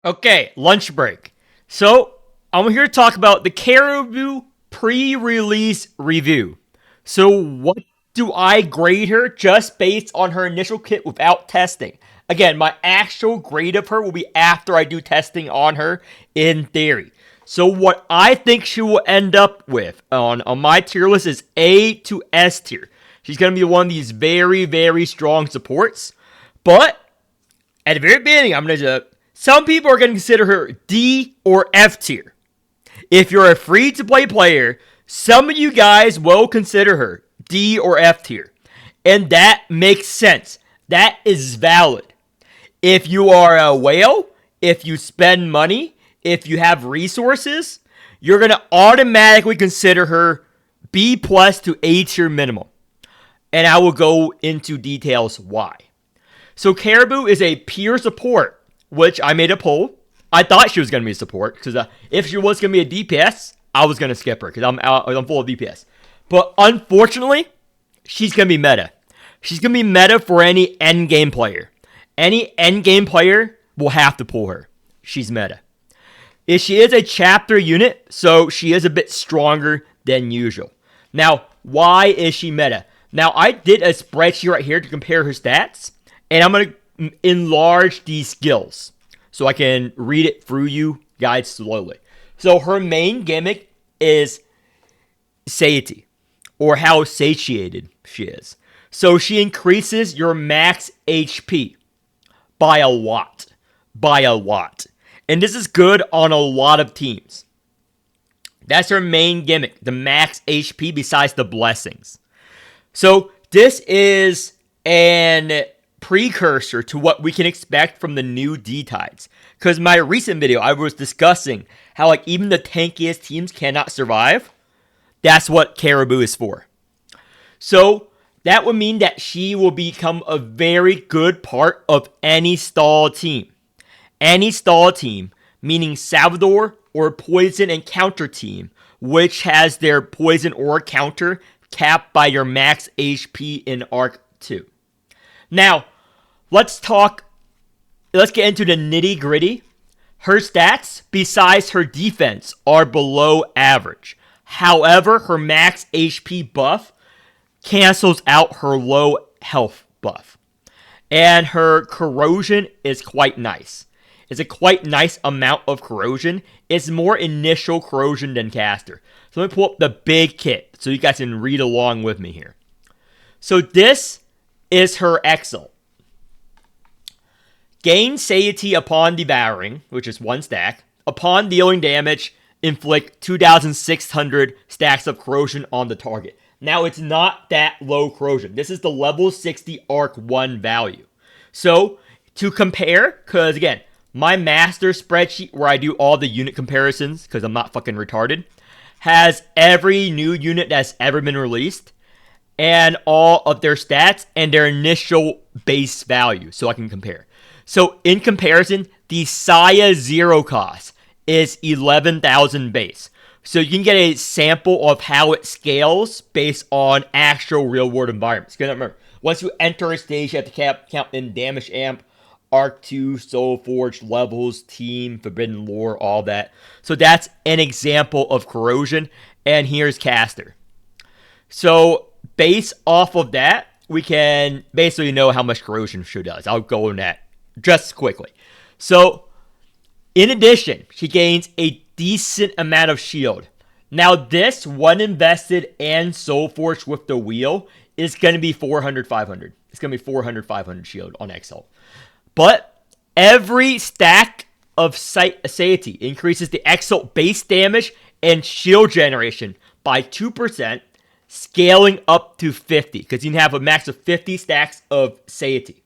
Okay, lunch break. So, I'm here to talk about the Caraboo pre-release review. So, what do I grade her just based on her initial kit without testing? Again, my actual grade of her will be after I do testing on her in theory. So, what I think she will end up with on my tier list is A to S tier. She's going to be one of these very, very strong supports. But at the very beginning, I'm going to some people are going to consider her D or F tier. If you're a free-to-play player, some of you guys will consider her D or F tier. And that makes sense. That is valid. If you are a whale, if you spend money, if you have resources, you're going to automatically consider her B plus to A tier minimum. And I will go into details why. So Caraboo is a peer support, which I made a poll. I thought she was going to be a support, because if she was going to be a DPS, I was going to skip her, because I'm full of DPS. But unfortunately, she's going to be meta. She's going to be meta for any endgame player. Any endgame player will have to pull her. She's meta. She is a chapter unit, so she is a bit stronger than usual. Now, why is she meta? Now, I did a spreadsheet right here to compare her stats, and I'm going to enlarge these skills so I can read it through you guys slowly. So her main gimmick is satiety, or how satiated she is. So she increases your max HP by a lot. And this is good on a lot of teams. That's her main gimmick, the max HP besides the blessings. So this is an precursor to what we can expect from the new D-Tides. Because my recent video, I was discussing how even the tankiest teams cannot survive. That's what Caraboo is for. So that would mean that she will become a very good part of any stall team. Any stall team, meaning Salvador or poison and counter team, which has their poison or counter capped by your max HP in Arc 2. Now, let's get into the nitty gritty. Her stats, besides her defense, are below average. However, her max HP buff cancels out her low health buff. And her corrosion is quite nice. It's a quite nice amount of corrosion. It's more initial corrosion than caster. So let me pull up the big kit so you guys can read along with me here. So this is her Exalt. Gain satiety upon devouring, which is 1 stack. Upon dealing damage, inflict 2,600 stacks of corrosion on the target. Now, it's not that low corrosion. This is the level 60 Arc 1 value. So, to compare, because again, my master spreadsheet where I do all the unit comparisons, because I'm not fucking retarded, has every new unit that's ever been released and all of their stats and their initial base value, so I can compare. So in comparison, the Saya 0 cost is 11,000 base. So you can get a sample of how it scales based on actual real world environments. Because remember, once you enter a stage, you have to count in damage amp, Arc 2, Soul Forge, levels, team, forbidden lore, all that. So that's an example of corrosion. And here's caster. So based off of that, we can basically know how much corrosion she does. I'll go on that just quickly. So in addition, she gains a decent amount of shield. Now this, one invested and Soul Forge with the wheel, is going to be 400, 500. It's going to be 400, 500 shield on Exalt. But every stack of satiety increases the Exalt base damage and shield generation by 2%, scaling up to 50, because you can have a max of 50 stacks of satiety.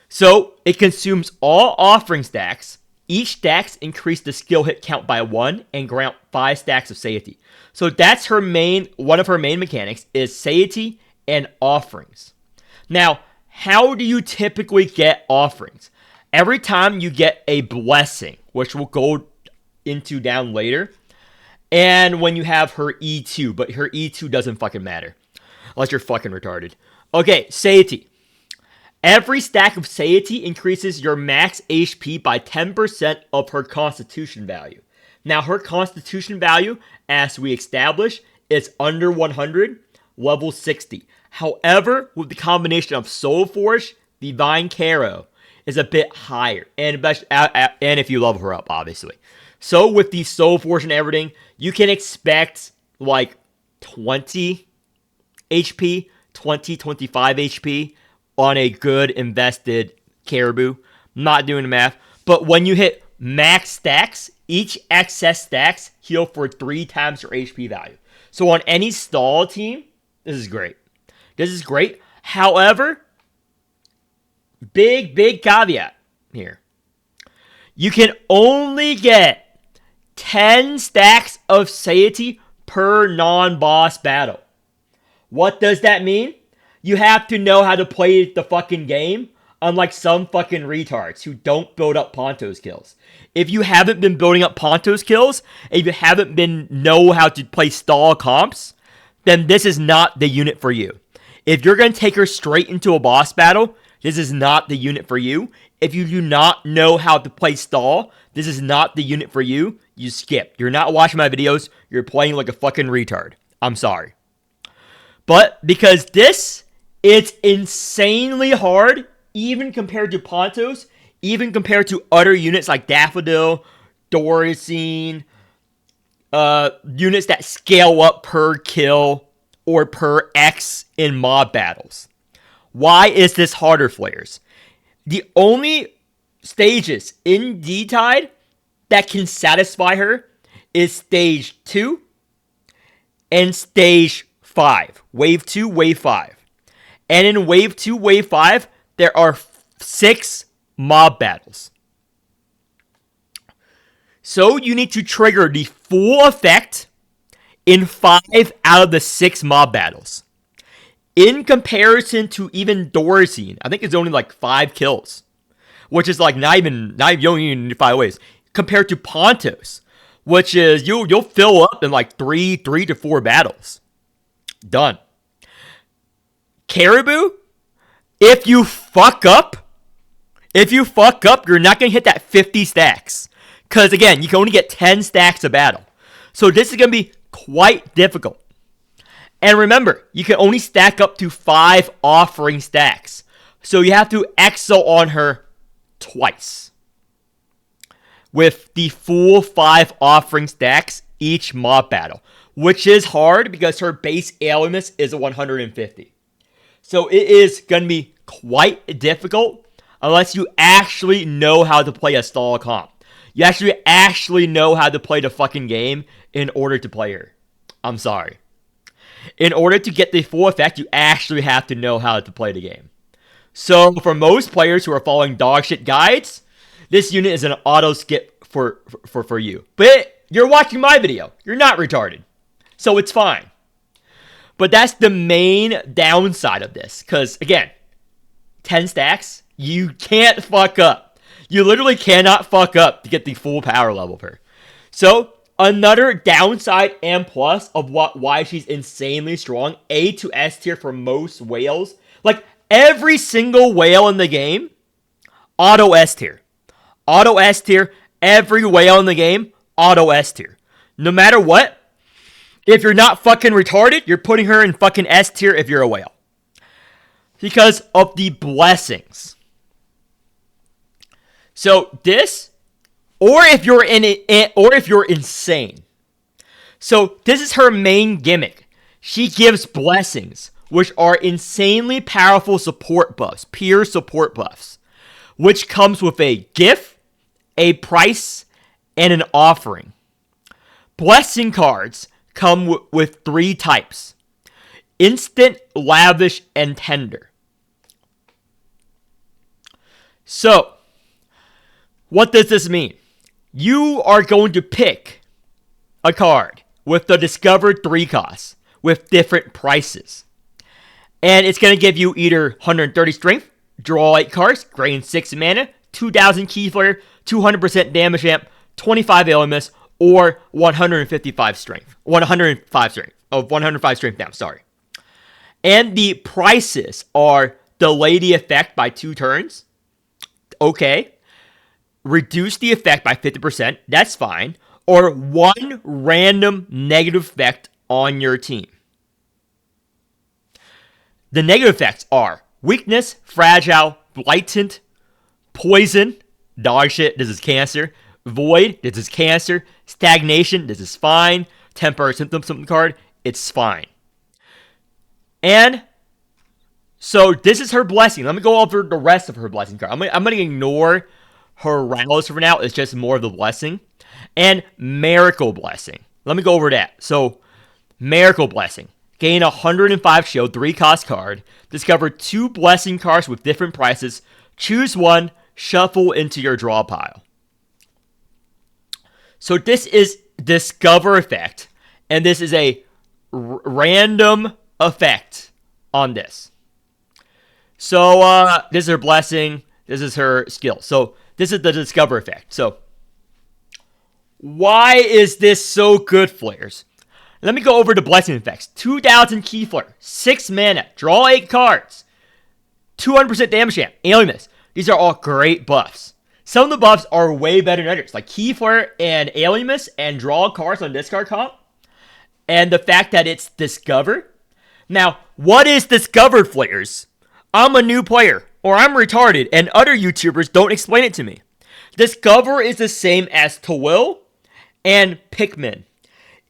So it consumes all offering stacks. Each stacks increase the skill hit count by 1 and grant 5 stacks of satiety. So that's one of her main mechanics is satiety and offerings. Now, how do you typically get offerings? Every time you get a blessing, which we'll go into down later, and when you have her E2, but her E2 doesn't fucking matter. Unless you're fucking retarded. Okay, satiety. Every stack of Satiety increases your max HP by 10% of her constitution value. Now, her constitution value, as we established, is under 100, level 60. However, with the combination of Soul Force, Divine Caro is a bit higher. And if you level her up, obviously. So, with the Soul Force and everything, you can expect like 20 HP, 25 HP on a good invested Caraboo. Not doing the math. But when you hit max stacks, each excess stacks heal for 3 times your HP value. So on any stall team, this is great. This is great. However, big caveat here. You can only get 10 stacks of Satiety per non-boss battle. What does that mean? You have to know how to play the fucking game, unlike some fucking retards who don't build up Ponto's kills. If you haven't been building up Ponto's kills, if you haven't been know how to play stall comps, then this is not the unit for you. If you're going to take her straight into a boss battle, this is not the unit for you. If you do not know how to play stall, this is not the unit for you. You skip. You're not watching my videos. You're playing like a fucking retard. I'm sorry. But because it's insanely hard, even compared to Pontos, even compared to other units like Daffodil, Doricine, units that scale up per kill or per X in mob battles. Why is this harder, Flayers? The only stages in D-Tide that can satisfy her is Stage 2 and Stage 5. Wave 2, Wave 5. And in Wave 2, Wave 5, there are 6 mob battles. So you need to trigger the full effect in 5 out of the 6 mob battles. In comparison to even Doricine, I think it's only like 5 kills. Which is like not even you don't even need 5 ways. Compared to Pontos, which is you'll fill up in like 3 to 4 battles. Done. Caraboo, if you fuck up, you're not going to hit that 50 stacks. Because again, you can only get 10 stacks a battle. So this is going to be quite difficult. And remember, you can only stack up to 5 offering stacks. So you have to Exalt on her twice. With the full 5 offering stacks each mob battle. Which is hard because her base ailments is a 150. So it is going to be quite difficult unless you actually know how to play a stall comp. You actually know how to play the fucking game in order to play her. I'm sorry. In order to get the full effect, you actually have to know how to play the game. So for most players who are following dogshit guides, this unit is an auto skip for you. But you're watching my video. You're not retarded. So it's fine. But that's the main downside of this. Because, again, 10 stacks, you can't fuck up. You literally cannot fuck up to get the full power level of her. So, another downside and plus of why she's insanely strong, A to S tier for most whales. Like, every single whale in the game, auto S tier. Auto S tier, every whale in the game, auto S tier. No matter what, if you're not fucking retarded, you're putting her in fucking S tier if you're a whale. Because of the blessings. So this, or if you're insane. So this is her main gimmick. She gives blessings, which are insanely powerful support buffs, pure support buffs, which comes with a gift, a price, and an offering. Blessing cards come with 3 types: instant, lavish, and tender. So, what does this mean? You are going to pick a card with the discovered 3 costs with different prices. And it's going to give you either 130 strength, draw 8 cards, gain 6 mana, 2000 key flare, 200% damage amp, 25 elements, or 105 strength. 105 strength. Oh, 105 strength now, sorry. And the prices are delay the effect by 2 turns. Okay. Reduce the effect by 50%. That's fine. Or 1 random negative effect on your team. The negative effects are weakness, fragile, blighted, poison, dog shit, this is cancer, void, this is cancer, stagnation, this is fine, temporary symptom card, it's fine. And so this is her blessing. Let me go over the rest of her blessing card. I'm going to ignore her Rouse for now. It's just more of the blessing. And Miracle Blessing. Let me go over that. So, Miracle Blessing. Gain 105 shield, 3 cost card. Discover 2 blessing cards with different prices. Choose one, shuffle into your draw pile. So this is Discover effect. And this is a random effect on this. So this is her blessing. This is her skill. So this is the Discover effect. So why is this so good, Flares? Let me go over the blessing effects. 2,000 key flare, 6 mana, draw 8 cards, 200% damage champ, Alienness. These are all great buffs. Some of the buffs are way better than others, like key flare and Alienness and draw cards on discard comp. And the fact that it's Discover. Now, what is Discovered, Flares? I'm a new player, or I'm retarded, and other YouTubers don't explain it to me. Discover is the same as Twill and Pikmin.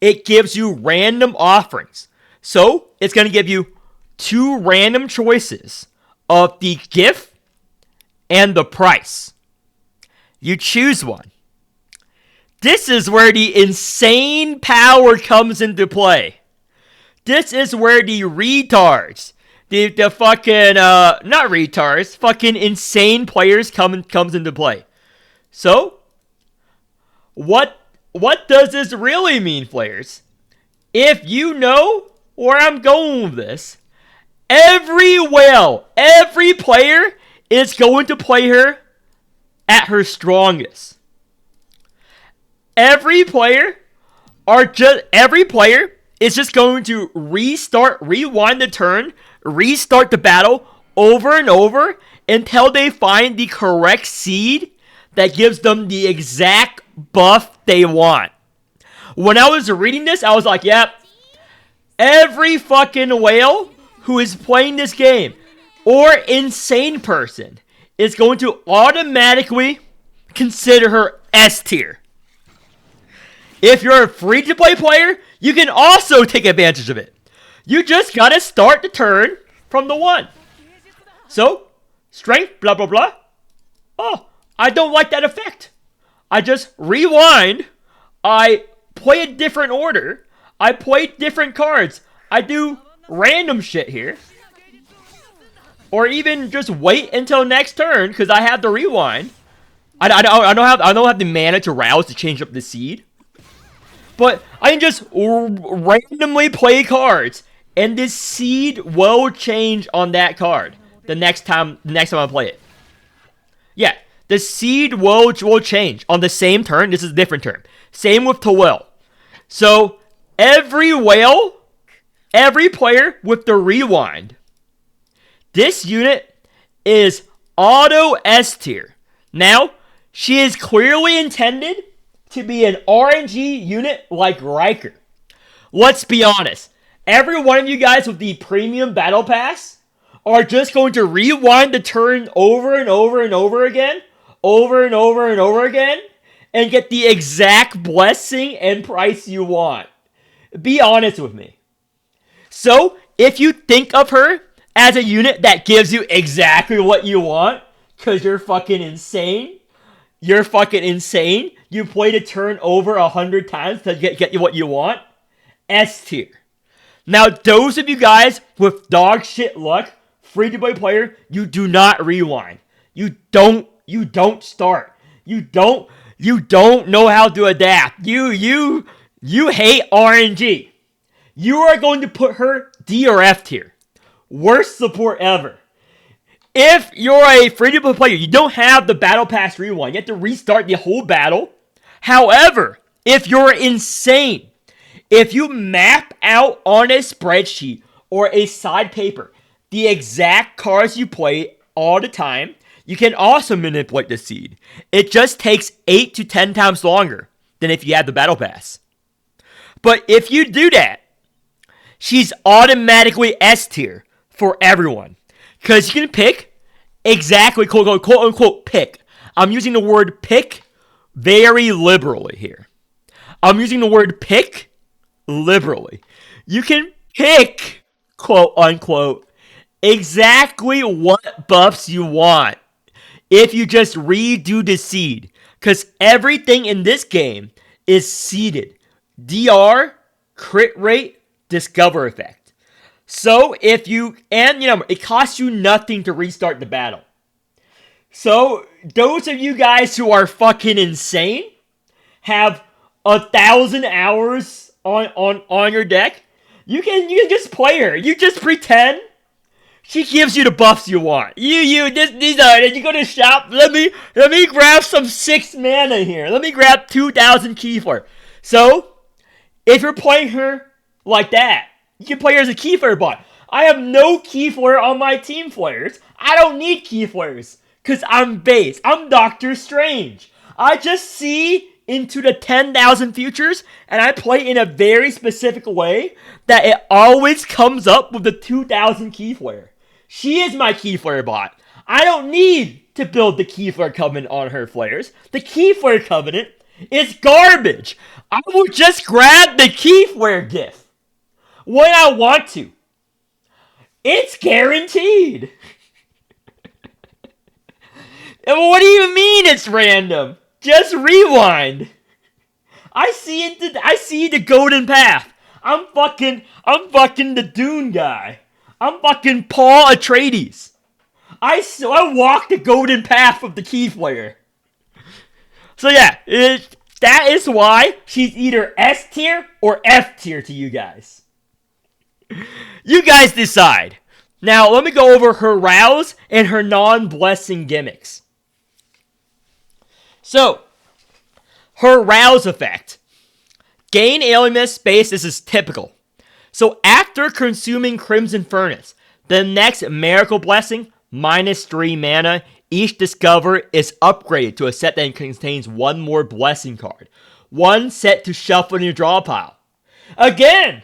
It gives you random offerings. So, it's going to give you 2 random choices of the gift and the price. You choose one. This is where the insane power comes into play. This is where the retards, the fucking, not retards, fucking insane players comes into play. So, what does this really mean, players? If you know where I'm going with this, every player is going to play her at her strongest. Every player is just going to rewind the turn, restart the battle over and over until they find the correct seed that gives them the exact buff they want. When I was reading this, I was like, yep, every fucking whale who is playing this game or insane person is going to automatically consider her S tier. If you're a free-to-play player, you can also take advantage of it. You just gotta start the turn from the 1. So, strength, blah, blah, blah. Oh, I don't like that effect. I just rewind. I play a different order. I play different cards. I do random shit here. Or even just wait until next turn because I have the rewind. I don't have the mana to Rouse to change up the seed. But I can just randomly play cards, and this seed will change on that card the next time I play it. Yeah, the seed will change on the same turn. This is a different turn. Same with Twill. So every player with the rewind. This unit is auto S tier. Now, she is clearly intended to be an RNG unit like Riker. Let's be honest. Every one of you guys with the premium battle pass are just going to rewind the turn over and over and over again, and get the exact blessing and price you want. Be honest with me. So, if you think of her as a unit that gives you exactly what you want, because you're fucking insane, you played a turn over 100 times to get you what you want, S tier. Now, those of you guys with dog shit luck, free-to-play player, you do not rewind. You don't start. You don't know how to adapt. You hate RNG. You are going to put her D or F tier. Worst support ever. If you're a free-to-play player, you don't have the battle pass rewind. You have to restart the whole battle. However, if you're insane, if you map out on a spreadsheet or a side paper the exact cards you play all the time, you can also manipulate the seed. It just takes 8 to 10 times longer than if you had the battle pass. But if you do that, she's automatically S tier for everyone. Because you can pick exactly, quote unquote, pick. I'm using the word pick very liberally here. I'm using the word pick liberally. You can pick, quote unquote, exactly what buffs you want if you just redo the seed. Because everything in this game is seeded. DR, crit rate, discover effect. So if you, and it costs you nothing to restart the battle. So those of you guys who are fucking insane, have 1,000 hours on your deck, you can just play her. You just pretend she gives you the buffs you want. You go to shop. Let me grab some 6 mana here. Let me grab 2,000 Keyflare. So if you're playing her like that, you can play her as a Keyflare bot. I have no Keyflare on my team flares. I don't need Keyflares because I'm base. I'm Doctor Strange. I just see into the 10,000 futures, and I play in a very specific way that it always comes up with the 2,000 Keyflare. She is my Keyflare bot. I don't need to build the Keyflare Covenant on her flares. The Keyflare Covenant is garbage. I will just grab the Keyflare GIF when I want to. It's guaranteed. And what do you mean it's random? Just rewind. I see the golden path. I'm fucking the Dune guy. I'm fucking Paul Atreides. I walk the golden path of the Keyflare. So yeah, that is why she's either S tier or F tier to you guys. You guys decide. Now let me go over her Rouse and her non-blessing gimmicks. So, her Rouse effect. Gain alienless space. This is typical. So after consuming Crimson Furnace, the next Miracle Blessing, -3 mana, each Discover is upgraded to a set that contains 1 more Blessing card. 1 set to shuffle in your draw pile. Again,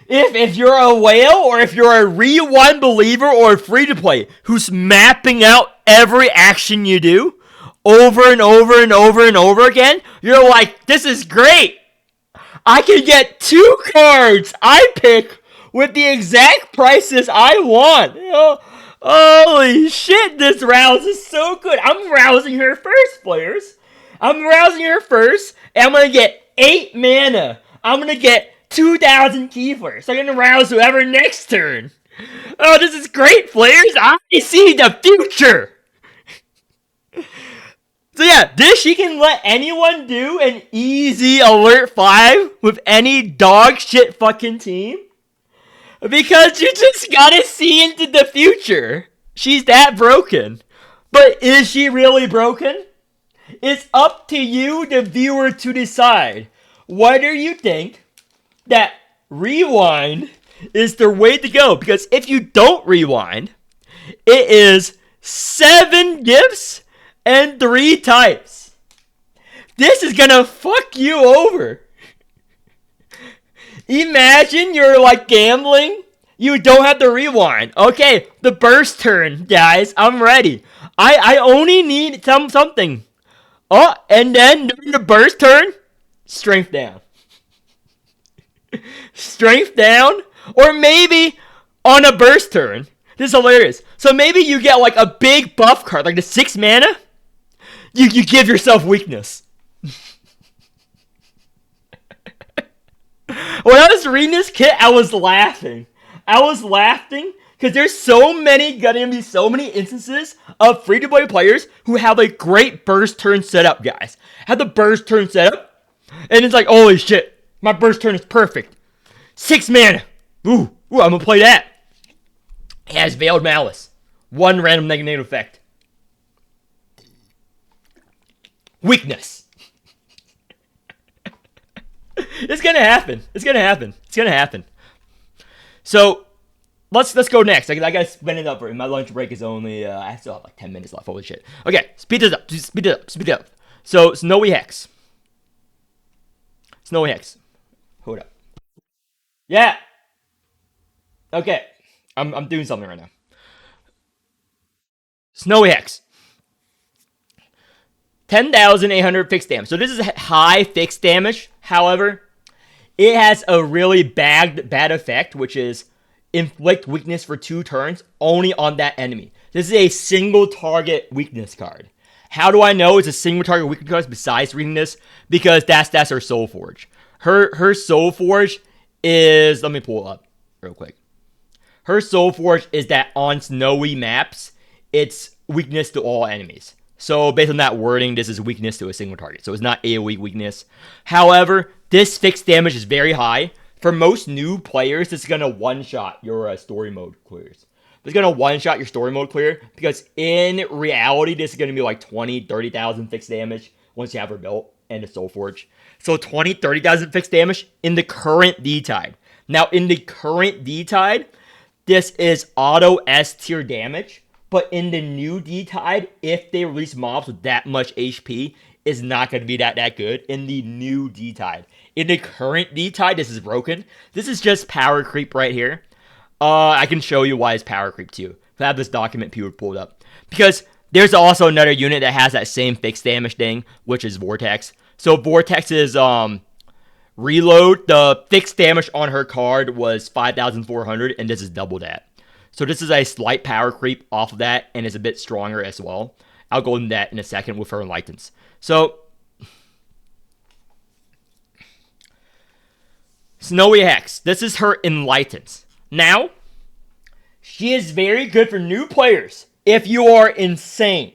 if you're a whale or if you're a Rewind believer or a free-to-play who's mapping out every action you do over and over and over and over again, you're like, this is great. I can get 2 cards I pick with the exact prices I want. Holy shit, this Rouse is so good. I'm rousing her first, players. I'm rousing her first, and I'm going to get 8 mana. I'm going to get 2,000 Keyflare. So I'm going to rouse whoever next turn. Oh, this is great, players. I see the future. So yeah, this she can let anyone do an easy alert 5 with any dog shit fucking team. Because you just gotta see into the future. She's that broken. But is she really broken? It's up to you, the viewer, to decide whether you think that rewind is the way to go. Because if you don't rewind, it is 7 gifts and 3 types. This is gonna fuck you over. Imagine you're like gambling. You don't have to rewind. Okay, the burst turn, guys. I'm ready. I only need something. Oh, and then during the burst turn, strength down. Strength down. Or maybe on a burst turn. This is hilarious. So maybe you get like a big buff card, like the 6 mana. You give yourself weakness. When I was reading this kit, I was laughing. Because there's gonna be so many instances of free-to-play players who have a great burst turn setup, guys. Have the burst turn setup, and it's like, holy shit, my burst turn is perfect. 6 mana. Ooh, I'm gonna play that. It has Veiled Malice. 1 random negative effect. Weakness. It's gonna happen. So, let's go next. I gotta spin it up. My lunch break is only I still have like 10 minutes left. Holy shit. Okay, speed it up. Speed it up. So Snowy Hex. Snowy Hex. Hold up. Yeah. Okay. I'm doing something right now. Snowy Hex. 10,800 fixed damage. So this is high fixed damage. However, it has a really bad effect, which is inflict weakness for 2 turns only on that enemy. This is a single target weakness card. How do I know it's a single target weakness card besides reading this? Because that's her Soul Forge. Her Soul Forge is, let me pull it up real quick. Her Soul Forge is that on snowy maps, it's weakness to all enemies. So based on that wording, this is weakness to a single target. So it's not AoE weakness. However, this fixed damage is very high. For most new players, this is going to one-shot your story mode clears. It's going to one-shot your story mode clear because in reality, this is going to be like 20, 30,000 fixed damage once you have her built and the Soul Forge. So 20, 30,000 fixed damage in the current D-Tide. Now, in the current D-Tide, this is auto S tier damage. But in the new D-Tide, if they release mobs with that much HP, it's not going to be that good in the new D-Tide. In the current D-Tide, this is broken. This is just power creep right here. I can show you why it's power creep too. I have this document pulled up. Because there's also another unit that has that same fixed damage thing, which is Vortex. So Vortex is reload. The fixed damage on her card was 5,400, and this is double that. So this is a slight power creep off of that, and is a bit stronger as well. I'll go into that in a second with her Enlightenments. So, Snowy Hex. This is her Enlightenments. Now, she is very good for new players if you are insane.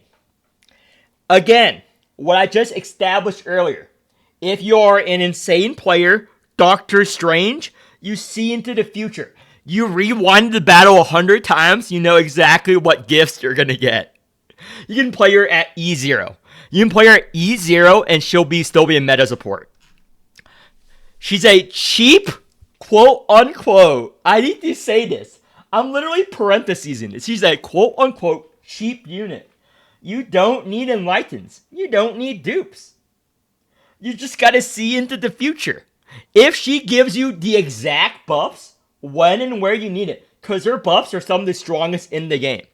Again, what I just established earlier. If you are an insane player, Doctor Strange, you see into the future. You rewind the battle 100 times, you know exactly what gifts you're going to get. You can play her at E0. You can play her at E0 and she'll still be a meta support. She's a cheap, quote unquote, I need to say this. I'm literally parenthesizing this. She's a quote unquote cheap unit. You don't need Enlightens. You don't need dupes. You just got to see into the future. If she gives you the exact buffs, when and where you need it. Because her buffs are some of the strongest in the game.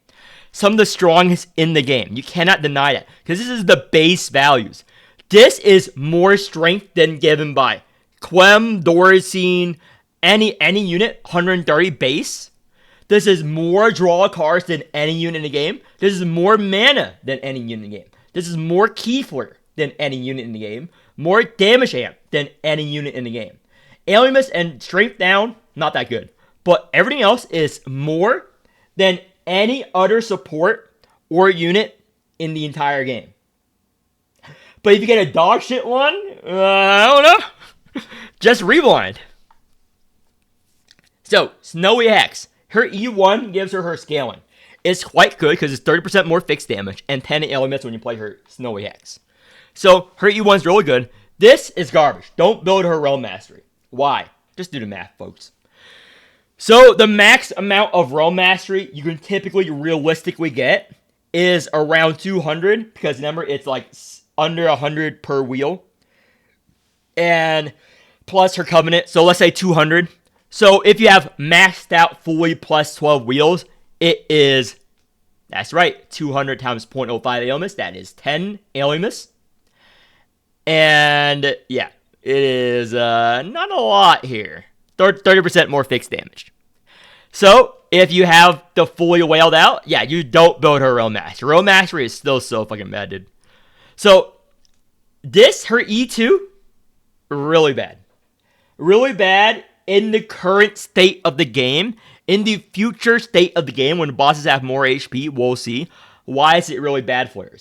Some of the strongest in the game. You cannot deny that. Because this is the base values. This is more strength than given by Quem, Doricine, any unit, 130 base. This is more draw cards than any unit in the game. This is more mana than any unit in the game. This is more Keyflare than any unit in the game. More damage amp than any unit in the game. Alimus and strength down, not that good. But everything else is more than any other support or unit in the entire game. But if you get a dog shit one, I don't know. Just rewind. So, Snowy Hex. Her E1 gives her scaling. It's quite good because it's 30% more fixed damage and 10 elements when you play her Snowy Hex. So, her E1 is really good. This is garbage. Don't build her Realm Mastery. Why? Just do the math, folks. So, the max amount of Realm Mastery you can typically realistically get is around 200. Because remember, it's like under 100 per wheel. And plus her Covenant. So, let's say 200. So, if you have maxed out fully plus 12 wheels, it is, that's right, 200 times 0.05 Alimus. That is 10 Alimus. And, yeah. It is not a lot here. 30% more fixed damage. So, if you have the fully whaled out, yeah, you don't build her Realm Mastery. Realm Mastery is still so fucking bad, dude. So, this, her E2, really bad. Really bad in the current state of the game. In the future state of the game, when the bosses have more HP, we'll see. Why is it really bad for her?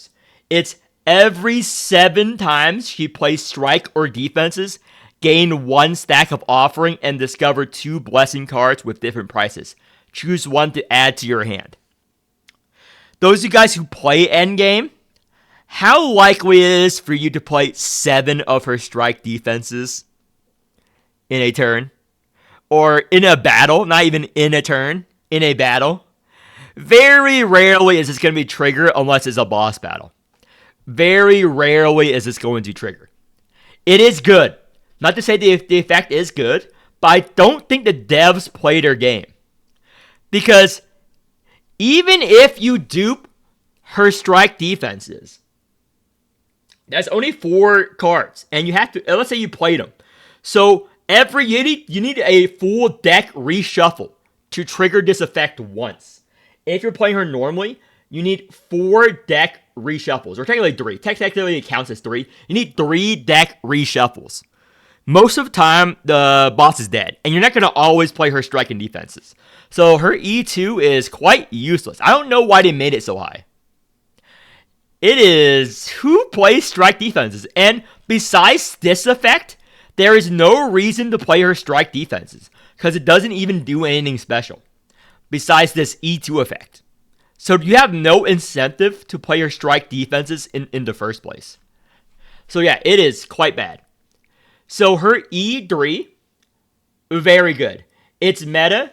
It's every 7 times she plays strike or defenses, gain 1 stack of offering and discover 2 blessing cards with different prices. Choose one to add to your hand. Those of you guys who play endgame, how likely it is for you to play 7 of her strike defenses in a turn? Or in a battle, not even in a turn? in a battle. Very rarely is this going to be triggered unless it's a boss battle. Very rarely is this going to trigger. It is good. Not to say the effect is good, but I don't think the devs play their game. Because even if you dupe her strike defenses, that's only 4 cards, and you have to, let's say you played them. So you need a full deck reshuffle to trigger this effect once. If you're playing her normally, you need 4 deck reshuffles, or technically 3. Technically it counts as 3. You need 3 deck reshuffles. Most of the time, the boss is dead, and you're not going to always play her strike and defenses. So her E2 is quite useless. I don't know why they made it so high. It is who plays strike defenses, and besides this effect, there is no reason to play her strike defenses, because it doesn't even do anything special, besides this E2 effect. So you have no incentive to play her strike defenses in the first place. So yeah, it is quite bad. So her E3, very good. It's meta,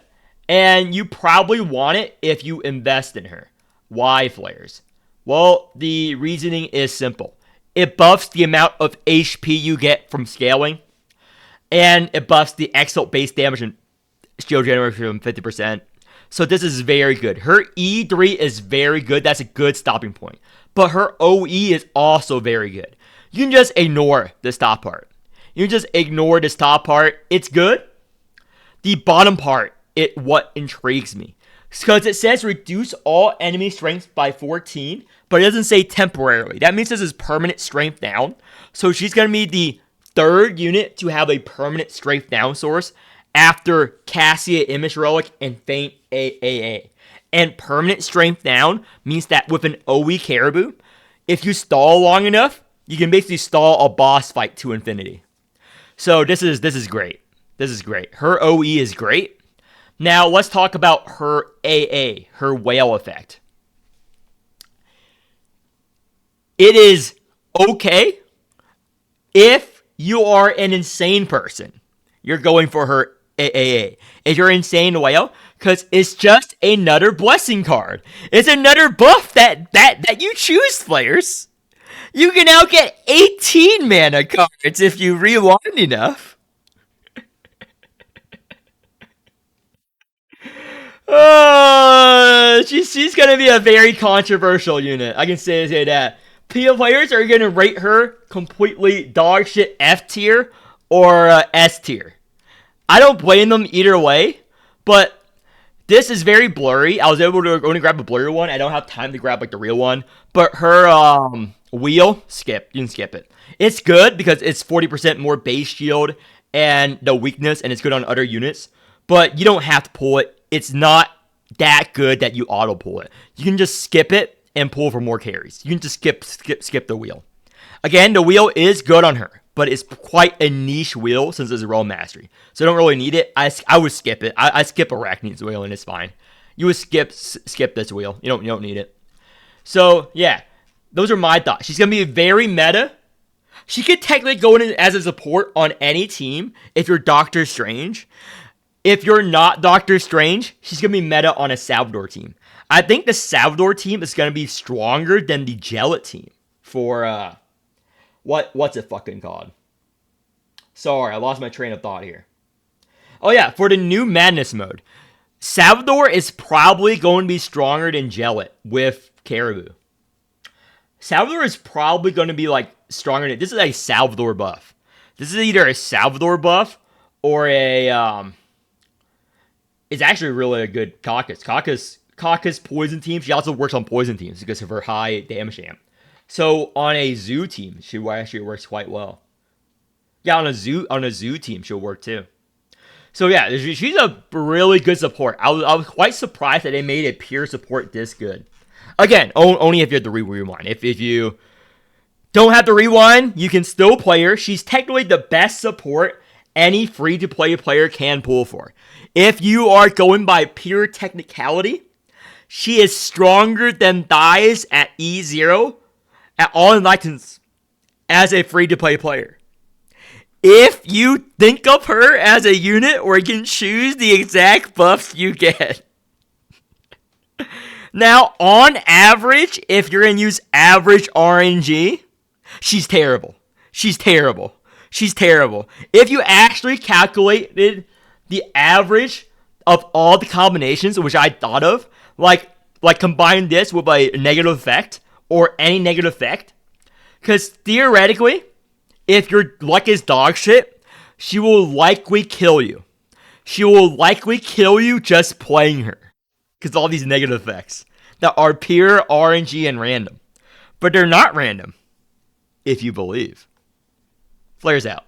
and you probably want it if you invest in her. Why flares? Well, the reasoning is simple. It buffs the amount of HP you get from scaling, and it buffs the Exalt base damage and shield generation 50%. So this is very good. Her E3 is very good. That's a good stopping point. But her OE is also very good. You can just ignore this top part. You can just ignore this top part. It's good. The bottom part, what intrigues me. Because it says reduce all enemy strength by 14, but it doesn't say temporarily. That means this is permanent strength down. So she's going to be the 3rd unit to have a permanent strength down source after Cassia Image Relic and Faint AAA. And permanent strength down means that with an OE Caraboo, if you stall long enough, you can basically stall a boss fight to infinity. So this is great. This is great. Her OE is great. Now let's talk about her AA, her whale effect. It is okay if you are an insane person. You're going for her AAA. If you're insane whale, because it's just another blessing card. It's another buff that you choose, players. You can now get 18 mana cards if you rewind enough. She's going to be a very controversial unit. I can say that. PO players are going to rate her completely dog shit F tier or S tier. I don't blame them either way, but this is very blurry. I was able to only grab a blurry one. I don't have time to grab like the real one. But her wheel, skip. You can skip it. It's good because it's 40% more base shield and the weakness, and it's good on other units. But you don't have to pull it. It's not that good that you auto pull it. You can just skip it and pull for more carries. You can just skip the wheel. Again, the wheel is good on her, but it's quite a niche wheel since it's a Realm Mastery. So I don't really need it. I would skip it. I skip Arachne's wheel and it's fine. You would skip this wheel. You don't need it. So yeah, those are my thoughts. She's gonna be very meta. She could technically go in as a support on any team if you're Doctor Strange. If you're not Doctor Strange, she's gonna be meta on a Salvador team. I think the Salvador team is gonna be stronger than the Gellet team for what's it fucking called? Sorry, I lost my train of thought here. Oh yeah, for the new Madness mode, Salvador is probably going to be stronger than Gellet with Caraboo. Salvador is probably going to be like stronger than, this is a Salvador buff. This is either a Salvador buff or a it's actually really a good Caucus. Caucus poison team. She also works on poison teams because of her high damage amp. So on a zoo team, she actually works quite well. Yeah, on a zoo team, she'll work too. So yeah, she's a really good support. I was quite surprised that they made a pure support this good. Again, only if you have the rewind. If you don't have the rewind, you can still play her. She's technically the best support any free-to-play player can pull for. If you are going by pure technicality, she is stronger than Thighs at E0 at all Enlightenments as a free-to-play player. If you think of her as a unit where you can choose the exact buffs you get, Now, on average, if you're going to use average RNG, she's terrible. She's terrible. She's terrible. If you actually calculated the average of all the combinations, which I thought of, like combine this with a negative effect or any negative effect, because theoretically, if your luck is dog shit, she will likely kill you. She will likely kill you just playing her. Because all these negative effects that are pure RNG and random. But they're not random, if you believe. Flares out.